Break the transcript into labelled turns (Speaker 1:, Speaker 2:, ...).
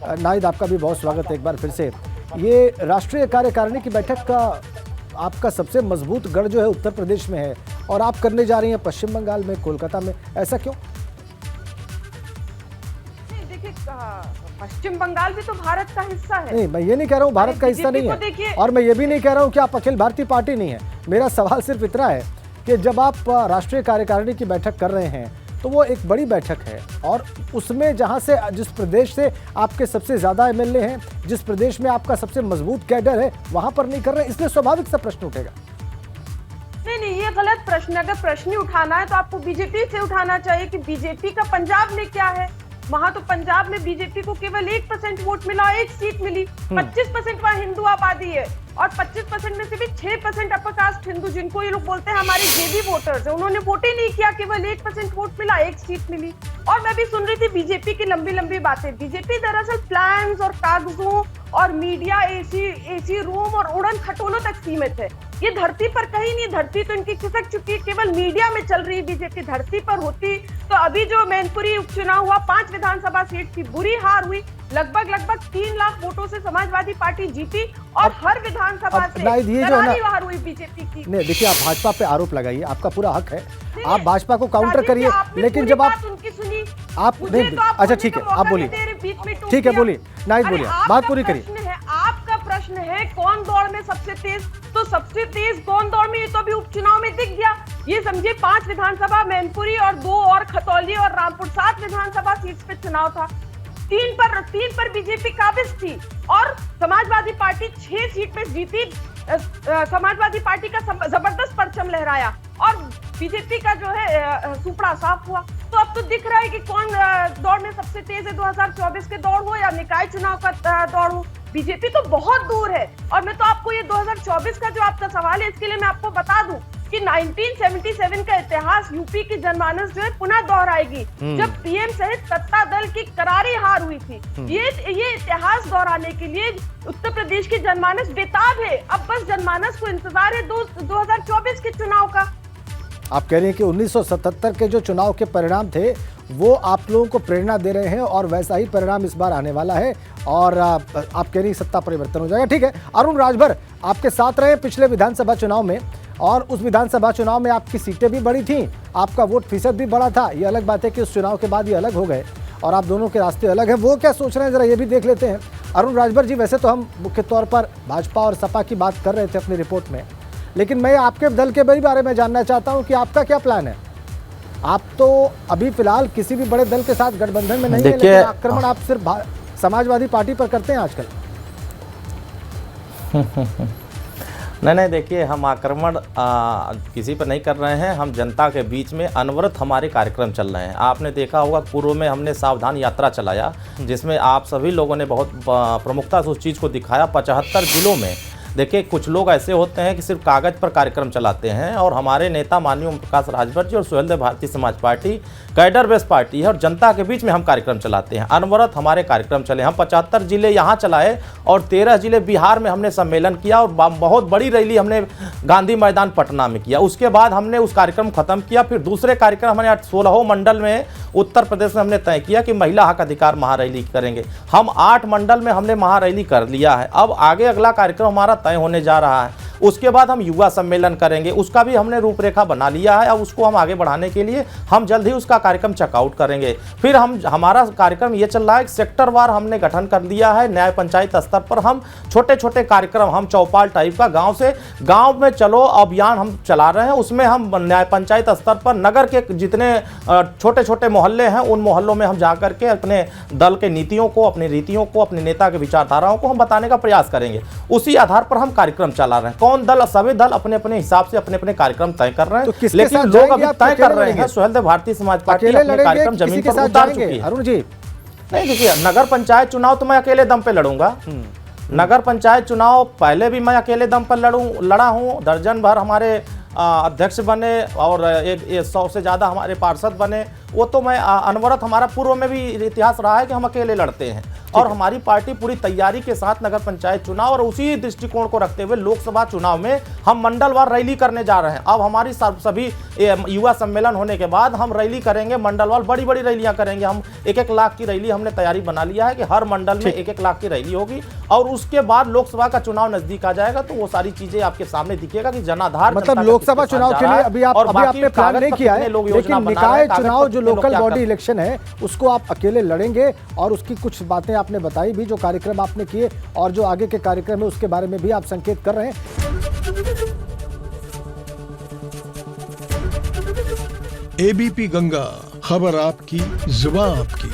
Speaker 1: नाहिद, आपका भी बहुत स्वागत है एक बार फिर से। ये राष्ट्रीय कार्यकारिणी की बैठक का आपका सबसे मजबूत गढ़ जो है उत्तर प्रदेश में है और आप करने जा रही हैं पश्चिम बंगाल में, कोलकाता में, ऐसा क्यों?
Speaker 2: पश्चिम बंगाल भी तो भारत का हिस्सा है।
Speaker 1: नहीं, मैं ये नहीं कह रहा हूँ भारत का हिस्सा नहीं है, और मैं ये भी नहीं कह रहा हूँ कि आप अखिल भारतीय पार्टी नहीं है। मेरा सवाल सिर्फ इतना है कि जब आप राष्ट्रीय कार्यकारिणी की बैठक कर रहे हैं तो वो एक बड़ी बैठक है, और उसमें जहाँ से, जिस प्रदेश से आपके सबसे ज़्यादा एमएलए हैं, जिस प्रदेश में आपका सबसे मजबूत कैडर है, वहाँ पर नहीं कर रहे, इसलिए स्वाभाविक सा प्रश्न उठेगा।
Speaker 2: नहीं, ये गलत प्रश्न है। अगर प्रश्न ही उठाना है तो आपको बीजेपी से उठाना चाहिए कि बीजेपी का पंजाब में क्या है। वहां तो पंजाब में बीजेपी को केवल 1% वोट मिला, 1 सीट मिली। 25% वहां हिंदू आबादी है, और 25% में से भी 6% अपर कास्ट हिंदू, जिनको ये लोग बोलते हैं हमारे जेबी वोटर्स है, उन्होंने वोट ही नहीं किया, केवल 1% वोट मिला, 1 सीट मिली। और मैं भी सुन रही थी बीजेपी की लंबी लंबी बातें। बीजेपी दरअसल प्लान्स और कागजों और मीडिया, एसी रूम और उड़न खटोलों तक सीमित है। ये धरती पर कहीं नहीं, धरती तो इनकी खिसक चुकी है, केवल मीडिया में चल रही। बीजेपी धरती पर होती तो अभी जो मैनपुरी उपचुनाव हुआ, 5 विधानसभा सीट की बुरी हार हुई, लगभग 3 लाख वोटों से समाजवादी पार्टी जीती, और हर विधानसभा से करारी हार हुई बीजेपी की।
Speaker 1: नहीं, देखिए, आप भाजपा पे आरोप लगाइए, आपका पूरा हक है, आप भाजपा को काउंटर करिए, लेकिन जब आप
Speaker 2: उनकी सुनी,
Speaker 1: आप नहीं, अच्छा ठीक है, आप बोलिए, ठीक है, बोलिए नाहिद, बोलिए, बात पूरी करिए।
Speaker 2: आपका प्रश्न है कौन दौड़ में सबसे तेज, तो सबसे तेज कौन दौड़ में, ये तो अभी उपचुनाव में दिख गया। ये समझिए 5 विधानसभा मैनपुरी और 2 और खतौली और रामपुर, 7 विधानसभा सीट पे चुनाव था। 3 पर बीजेपी काबिज थी, और समाजवादी पार्टी 6 सीट पे जीती। समाजवादी पार्टी का जबरदस्त परचम लहराया, और बीजेपी का जो है सुपड़ा साफ हुआ। तो अब तो दिख रहा है कि कौन दौड़ में सबसे तेज है। 2024 के दौड़ हो या निकाय चुनाव का दौड़ हो, बीजेपी तो बहुत दूर है। और मैं तो आपको ये 2024 का जो आपका सवाल है, इसके लिए मैं आपको बता दूं कि 1977 का इतिहास, यूपी की जनमानस जो है पुनः दोहराएगी, जब पीएम सहित सत्ता दल की करारी हार हुई थी। ये इतिहास दोहराने के लिए उत्तर प्रदेश की जनमानस बेताब है। अब बस जनमानस को इंतजार है 2024 के चुनाव का।
Speaker 1: आप कह रहे हैं कि 1977 के जो चुनाव के परिणाम थे वो आप लोगों को प्रेरणा दे रहे हैं, और वैसा ही परिणाम इस बार आने वाला है, और आप कह रही सत्ता परिवर्तन हो जाएगा। ठीक है, अरुण राजभर आपके साथ रहे पिछले विधानसभा चुनाव में, और उस विधानसभा चुनाव में आपकी सीटें भी बढ़ी थी, आपका वोट फीसद भी बढ़ा था। ये अलग बात है कि उस चुनाव के बाद ये अलग हो गए और आप दोनों के रास्ते अलग हैं। वो क्या सोच रहे हैं, जरा ये भी देख लेते हैं। अरुण राजभर जी, वैसे तो हम मुख्य तौर पर भाजपा और सपा की बात कर रहे थे अपनी रिपोर्ट में, लेकिन मैं आपके दल के बारे में जानना चाहता हूं कि आपका क्या प्लान है। आप तो अभी फिलहाल किसी भी बड़े दल के साथ गठबंधन में नहीं है, लेकिन आक्रमण आप सिर्फ समाजवादी पार्टी पर करते हैं आजकल।
Speaker 3: नहीं, देखिए, हम आक्रमण किसी पर नहीं कर रहे हैं। हम जनता के बीच में अनवरत हमारे कार्यक्रम चल रहे हैं। आपने देखा होगा पूर्व में हमने सावधान यात्रा चलाया, जिसमें आप सभी लोगों ने बहुत प्रमुखता से उस चीज़ को दिखाया। 75 जिलों में देखिए, कुछ लोग ऐसे होते हैं कि सिर्फ कागज़ पर कार्यक्रम चलाते हैं, और हमारे नेता माननीय ओम प्रकाश राजभर जी और Suheldev Bharatiya Samaj party cadre based party है, और जनता के बीच में हम कार्यक्रम चलाते हैं। अनवरत हमारे कार्यक्रम चले। हम 75 जिले यहाँ चलाए, और 13 जिले बिहार में हमने सम्मेलन किया, और बहुत बड़ी रैली हमने गांधी मैदान पटना में किया। उसके बाद हमने उस कार्यक्रम खत्म किया। फिर दूसरे कार्यक्रम हमने 16 मंडल में उत्तर प्रदेश में हमने तय किया कि महिला हक अधिकार महारैली करेंगे। हम 8 मंडल में हमने महारैली कर लिया है। अब आगे अगला कार्यक्रम हमारा तय होने जा रहा है। उसके बाद हम युवा सम्मेलन करेंगे, उसका भी हमने रूपरेखा बना लिया है। अब उसको हम आगे बढ़ाने के लिए हम जल्द ही उसका कार्यक्रम चेकआउट करेंगे। फिर हमारा कार्यक्रम ये चल रहा है, सेक्टर वार हमने गठन कर लिया है। न्याय पंचायत स्तर पर हम छोटे छोटे कार्यक्रम, हम चौपाल टाइप का गांव से गांव में चलो अभियान हम चला रहे हैं। उसमें हम न्याय पंचायत स्तर पर नगर के जितने छोटे छोटे मोहल्ले हैं, उन मोहल्लों में हम जा करके अपने दल के नीतियों को, अपनी रीतियों को, अपने नेता के विचारधाराओं को हम बताने का प्रयास करेंगे। उसी आधार पर हम कार्यक्रम चला रहे हैं। कौन दल, सभी दल अपने अपने हिसाब से अपने अपने कार्यक्रम तय कर रहे हैं, लेकिन लोग अभी तय कर रहे हैं। सुहेलदेव भारतीय समाज पार्टी अपने कार्यक्रम जमीन पर उतार चुकी है।
Speaker 1: अरुण जी,
Speaker 3: नहीं, देखिए, नगर पंचायत चुनाव तो मैं अकेले दम पे लड़ूंगा। नगर पंचायत चुनाव पहले भी मैं अकेले दम पर लड़ा हूँ। दर्जन भर हमारे अध्यक्ष बने, और 100 से ज़्यादा हमारे पार्षद बने, वो तो मैं अनवरत, हमारा पूर्व में भी इतिहास रहा है कि हम अकेले लड़ते हैं और हमारी पार्टी पूरी तैयारी के साथ नगर पंचायत चुनाव और उसी दृष्टिकोण को रखते हुए लोकसभा चुनाव में हम मंडलवार रैली करने जा रहे हैं। अब हमारी सभी युवा सम्मेलन होने के बाद हम रैली करेंगे, मंडलवार बड़ी बड़ी रैलियां करेंगे। हम 1-1 लाख की रैली हमने तैयारी बना लिया है कि हर मंडल में 1-1 लाख की रैली होगी और उसके बाद लोकसभा का चुनाव नजदीक आ जाएगा तो वो सारी चीजें आपके सामने दिखेगा कि जनाधार
Speaker 1: मतलब लोकसभा चुनाव के लिए अभी आपने प्लान नहीं किया है, लेकिन निकाय चुनाव जो लोकल बॉडी इलेक्शन है उसको आप अकेले लड़ेंगे और उसकी कुछ बातें आपने बताई भी, जो कार्यक्रम आपने किए और जो आगे के कार्यक्रम है उसके बारे में भी आप संकेत कर रहे हैं।
Speaker 4: एबीपी गंगा, खबर आपकी, जुबान आपकी।